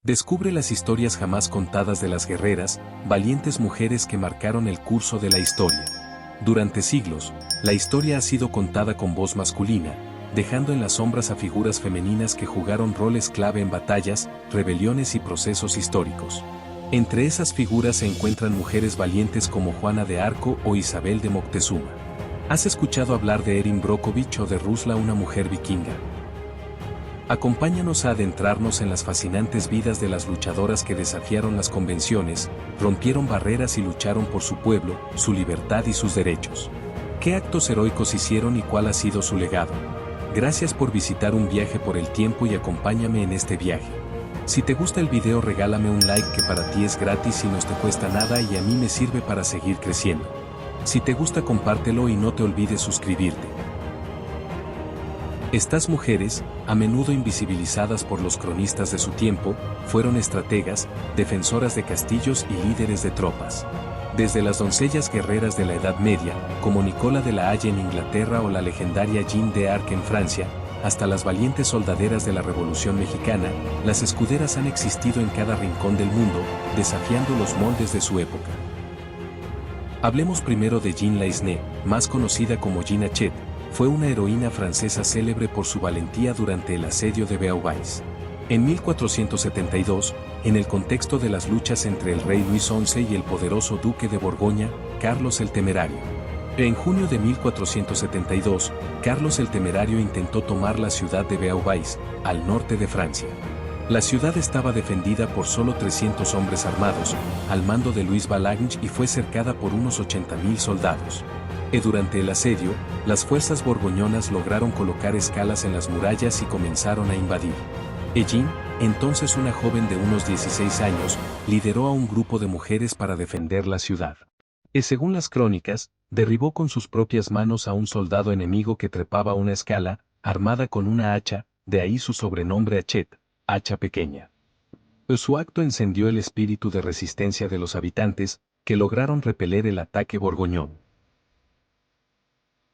Descubre las historias jamás contadas de las guerreras, valientes mujeres que marcaron el curso de la historia. Durante siglos, la historia ha sido contada con voz masculina, dejando en las sombras a figuras femeninas que jugaron roles clave en batallas, rebeliones y procesos históricos. Entre esas figuras se encuentran mujeres valientes como Juana de Arco o Isabel de Moctezuma. ¿Has escuchado hablar de Erin Brockovich o de Rusla, una mujer vikinga? Acompáñanos a adentrarnos en las fascinantes vidas de las luchadoras que desafiaron las convenciones, rompieron barreras y lucharon por su pueblo, su libertad y sus derechos. ¿Qué actos heroicos hicieron y cuál ha sido su legado? Gracias por visitar Un Viaje por el Tiempo y acompáñame en este viaje. Si te gusta el video, regálame un like, que para ti es gratis y no te cuesta nada, y a mí me sirve para seguir creciendo. Si te gusta, compártelo y no te olvides suscribirte. Estas mujeres, a menudo invisibilizadas por los cronistas de su tiempo, fueron estrategas, defensoras de castillos y líderes de tropas. Desde las doncellas guerreras de la Edad Media, como Nicola de la Haye en Inglaterra o la legendaria Jeanne d'Arc en Francia, hasta las valientes soldaderas de la Revolución Mexicana, las escuderas han existido en cada rincón del mundo, desafiando los moldes de su época. Hablemos primero de Jeanne Laisné, más conocida como Jeanne Hachette. Fue una heroína francesa célebre por su valentía durante el asedio de Beauvais. En 1472, en el contexto de las luchas entre el rey Luis XI y el poderoso duque de Borgoña, Carlos el Temerario. En junio de 1472, Carlos el Temerario intentó tomar la ciudad de Beauvais, al norte de Francia. La ciudad estaba defendida por solo 300 hombres armados, al mando de Luis Balange, y fue cercada por unos 80.000 soldados. Durante el asedio, las fuerzas borgoñonas lograron colocar escalas en las murallas y comenzaron a invadir. Jeanne, entonces una joven de unos 16 años, lideró a un grupo de mujeres para defender la ciudad. Según las crónicas, derribó con sus propias manos a un soldado enemigo que trepaba una escala, armada con una hacha, de ahí su sobrenombre Hachette, hacha pequeña. Su acto encendió el espíritu de resistencia de los habitantes, que lograron repeler el ataque borgoñón.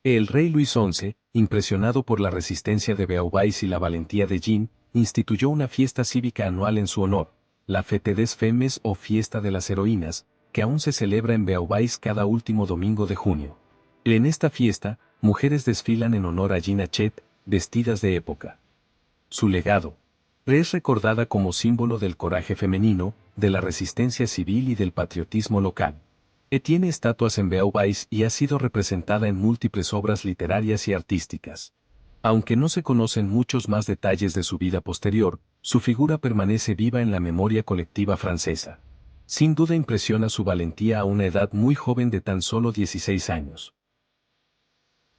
El rey Luis XI, impresionado por la resistencia de Beauvais y la valentía de Jeanne, instituyó una fiesta cívica anual en su honor, la Fête des Femmes o Fiesta de las Heroínas, que aún se celebra en Beauvais cada último domingo de junio. En esta fiesta, mujeres desfilan en honor a Jeanne Hachette, vestidas de época. Su legado es recordada como símbolo del coraje femenino, de la resistencia civil y del patriotismo local. Tiene estatuas en Beauvais y ha sido representada en múltiples obras literarias y artísticas. Aunque no se conocen muchos más detalles de su vida posterior, su figura permanece viva en la memoria colectiva francesa. Sin duda impresiona su valentía a una edad muy joven de tan solo 16 años.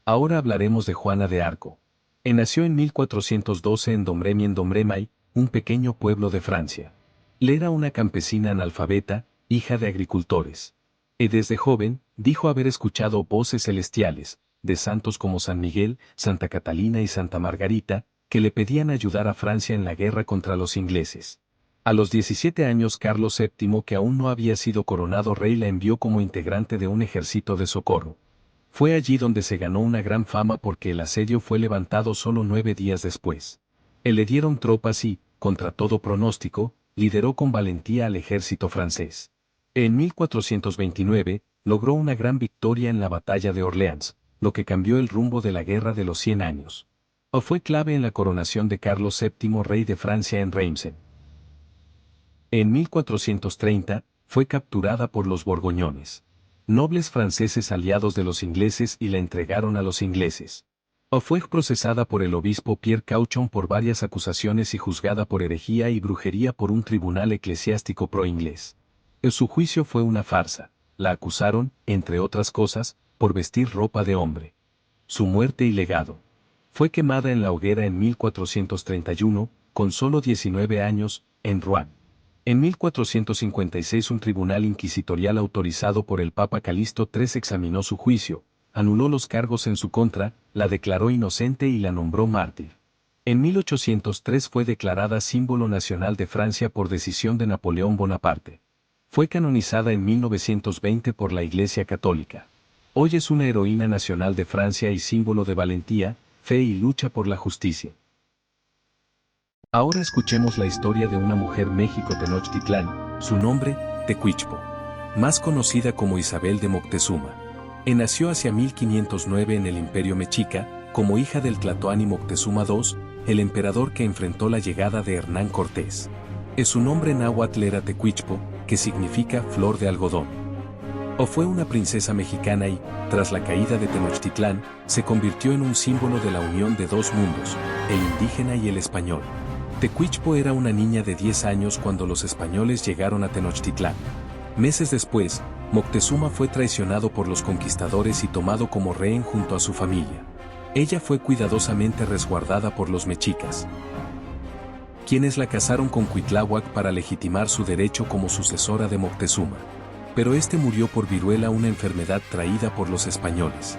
Ahora hablaremos de Juana de Arco. Nació en 1412 en Domremy, un pequeño pueblo de Francia. Era una campesina analfabeta, hija de agricultores. Desde joven, dijo haber escuchado voces celestiales, de santos como San Miguel, Santa Catalina y Santa Margarita, que le pedían ayudar a Francia en la guerra contra los ingleses. A los 17 años, Carlos VII, que aún no había sido coronado rey, la envió como integrante de un ejército de socorro. Fue allí donde se ganó una gran fama, porque el asedio fue levantado solo 9 días después. Le dieron tropas y, contra todo pronóstico, lideró con valentía al ejército francés. En 1429, logró una gran victoria en la batalla de Orleans, lo que cambió el rumbo de la Guerra de los 100 años. Fue clave en la coronación de Carlos VII, rey de Francia, en Reims. En 1430, fue capturada por los borgoñones, nobles franceses aliados de los ingleses, y la entregaron a los ingleses. Fue procesada por el obispo Pierre Cauchon por varias acusaciones y juzgada por herejía y brujería por un tribunal eclesiástico pro-inglés. Su juicio fue una farsa. La acusaron, entre otras cosas, por vestir ropa de hombre. Su muerte y legado. Fue quemada en la hoguera en 1431, con solo 19 años, en Rouen. En 1456 un tribunal inquisitorial autorizado por el Papa Calixto III examinó su juicio, anuló los cargos en su contra, la declaró inocente y la nombró mártir. En 1803 fue declarada símbolo nacional de Francia por decisión de Napoleón Bonaparte. Fue canonizada en 1920 por la Iglesia Católica. Hoy es una heroína nacional de Francia y símbolo de valentía, fe y lucha por la justicia. Ahora escuchemos la historia de una mujer México-Tenochtitlán, su nombre, Tecuichpo, más conocida como Isabel de Moctezuma. Nació hacia 1509 en el Imperio Mexica, como hija del Tlatoani Moctezuma II, el emperador que enfrentó la llegada de Hernán Cortés. Su nombre náhuatl era Tecuichpo, que significa flor de algodón. Fue una princesa mexicana y, tras la caída de Tenochtitlán, se convirtió en un símbolo de la unión de dos mundos, el indígena y el español. Tecuichpo era una niña de 10 años cuando los españoles llegaron a Tenochtitlán. Meses después, Moctezuma fue traicionado por los conquistadores y tomado como rehén junto a su familia. Ella fue cuidadosamente resguardada por los mexicas, quienes la casaron con Cuitláhuac para legitimar su derecho como sucesora de Moctezuma. Pero este murió por viruela, una enfermedad traída por los españoles.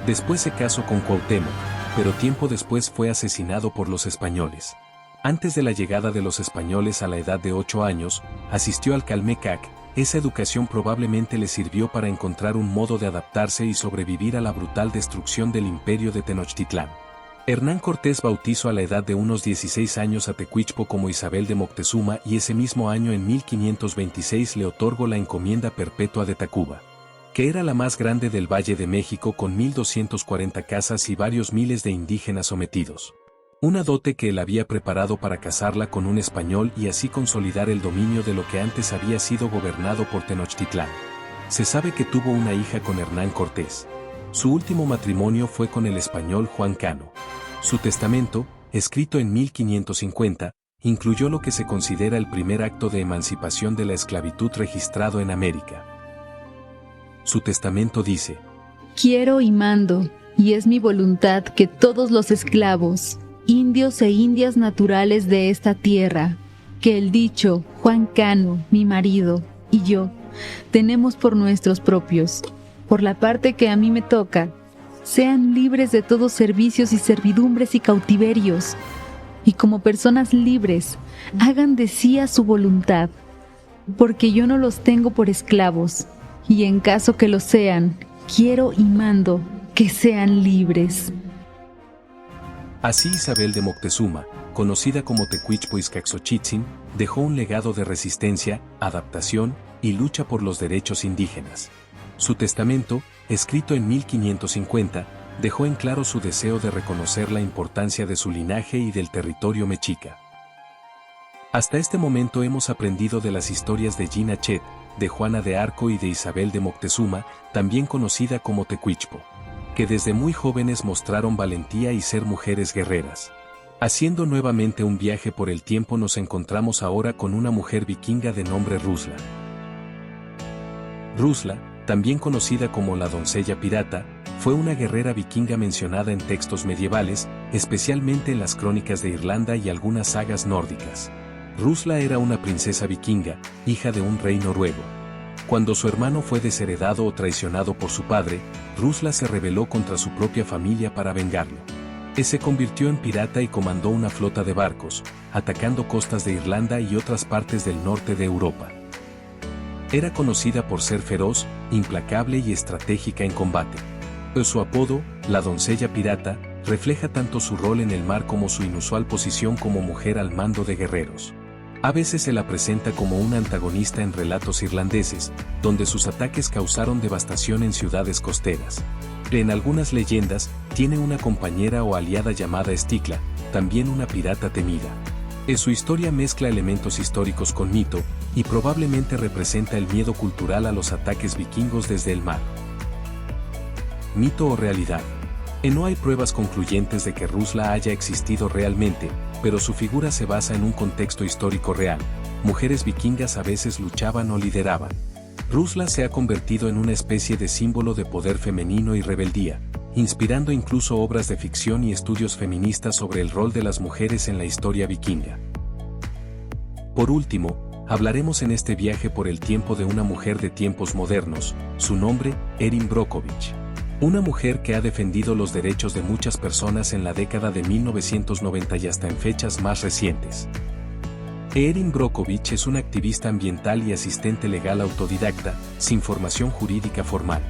Después se casó con Cuauhtémoc, pero tiempo después fue asesinado por los españoles. Antes de la llegada de los españoles a la edad de 8 años, asistió al Calmecac. Esa educación probablemente le sirvió para encontrar un modo de adaptarse y sobrevivir a la brutal destrucción del imperio de Tenochtitlán. Hernán Cortés bautizó a la edad de unos 16 años a Tecuichpo como Isabel de Moctezuma y ese mismo año en 1526 le otorgó la encomienda perpetua de Tacuba, que era la más grande del Valle de México con 1240 casas y varios miles de indígenas sometidos. Una dote que él había preparado para casarla con un español y así consolidar el dominio de lo que antes había sido gobernado por Tenochtitlán. Se sabe que tuvo una hija con Hernán Cortés. Su último matrimonio fue con el español Juan Cano. Su testamento, escrito en 1550, incluyó lo que se considera el primer acto de emancipación de la esclavitud registrado en América. Su testamento dice: Quiero y mando, y es mi voluntad que todos los esclavos, indios e indias naturales de esta tierra, que el dicho Juan Cano, mi marido, y yo, tenemos por nuestros propios, por la parte que a mí me toca, sean libres de todos servicios y servidumbres y cautiverios, y como personas libres, hagan de sí a su voluntad, porque yo no los tengo por esclavos, y en caso que lo sean, quiero y mando que sean libres. Así Isabel de Moctezuma, conocida como Tecuichpo Ixcaxochitzin, dejó un legado de resistencia, adaptación y lucha por los derechos indígenas. Su testamento, escrito en 1550, dejó en claro su deseo de reconocer la importancia de su linaje y del territorio mexica. Hasta este momento hemos aprendido de las historias de Gina Chet, de Juana de Arco y de Isabel de Moctezuma, también conocida como Tecuichpo, que desde muy jóvenes mostraron valentía y ser mujeres guerreras. Haciendo nuevamente un viaje por el tiempo, nos encontramos ahora con una mujer vikinga de nombre Rusla. Rusla, también conocida como la doncella pirata, fue una guerrera vikinga mencionada en textos medievales, especialmente en las crónicas de Irlanda y algunas sagas nórdicas. Rusla era una princesa vikinga, hija de un rey noruego. Cuando su hermano fue desheredado o traicionado por su padre, Rusla se rebeló contra su propia familia para vengarlo. Se convirtió en pirata y comandó una flota de barcos, atacando costas de Irlanda y otras partes del norte de Europa. Era conocida por ser feroz, implacable y estratégica en combate. Su apodo, la doncella pirata, refleja tanto su rol en el mar como su inusual posición como mujer al mando de guerreros. A veces se la presenta como una antagonista en relatos irlandeses, donde sus ataques causaron devastación en ciudades costeras. En algunas leyendas, tiene una compañera o aliada llamada Stikla, también una pirata temida. Su historia mezcla elementos históricos con mito, y probablemente representa el miedo cultural a los ataques vikingos desde el mar. Mito o realidad. No hay pruebas concluyentes de que Rusla haya existido realmente, pero su figura se basa en un contexto histórico real. Mujeres vikingas a veces luchaban o lideraban. Rusla se ha convertido en una especie de símbolo de poder femenino y rebeldía, inspirando incluso obras de ficción y estudios feministas sobre el rol de las mujeres en la historia vikinga. Por último, hablaremos en este viaje por el tiempo de una mujer de tiempos modernos, su nombre, Erin Brockovich. Una mujer que ha defendido los derechos de muchas personas en la década de 1990 y hasta en fechas más recientes. Erin Brockovich es una activista ambiental y asistente legal autodidacta, sin formación jurídica formal.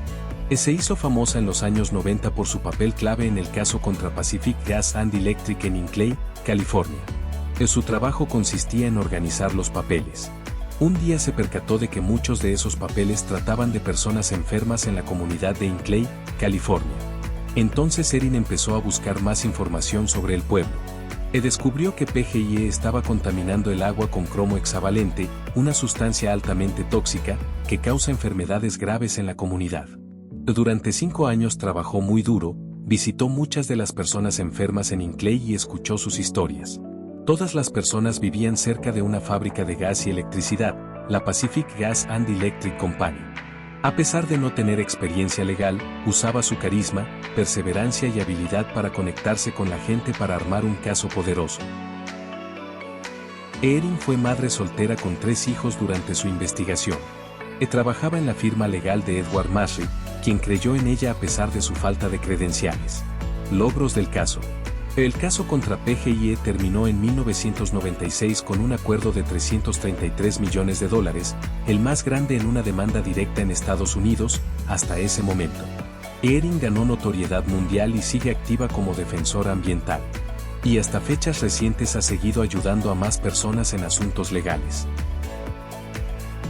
Se hizo famosa en los años 90 por su papel clave en el caso contra Pacific Gas and Electric en Inclay, California. Su trabajo consistía en organizar los papeles. Un día se percató de que muchos de esos papeles trataban de personas enfermas en la comunidad de Inclay, California. Entonces Erin empezó a buscar más información sobre el pueblo. Descubrió que PGIe estaba contaminando el agua con cromo hexavalente, una sustancia altamente tóxica que causa enfermedades graves en la comunidad. Durante 5 años trabajó muy duro, visitó muchas de las personas enfermas en Inclay y escuchó sus historias. Todas las personas vivían cerca de una fábrica de gas y electricidad, la Pacific Gas and Electric Company. A pesar de no tener experiencia legal, usaba su carisma, perseverancia y habilidad para conectarse con la gente para armar un caso poderoso. Erin fue madre soltera con 3 hijos durante su investigación. Trabajaba en la firma legal de Edward Masry, quien creyó en ella a pesar de su falta de credenciales. Logros del caso. El caso contra PGIe terminó en 1996 con un acuerdo de $333 millones, el más grande en una demanda directa en Estados Unidos hasta ese momento. Erin ganó notoriedad mundial y sigue activa como defensora ambiental. Y hasta fechas recientes ha seguido ayudando a más personas en asuntos legales.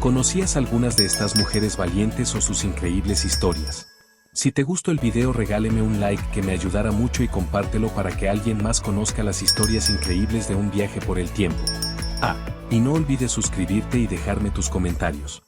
¿Conocías algunas de estas mujeres valientes o sus increíbles historias? Si te gustó el video, regáleme un like que me ayudará mucho y compártelo para que alguien más conozca las historias increíbles de un viaje por el tiempo. Y no olvides suscribirte y dejarme tus comentarios.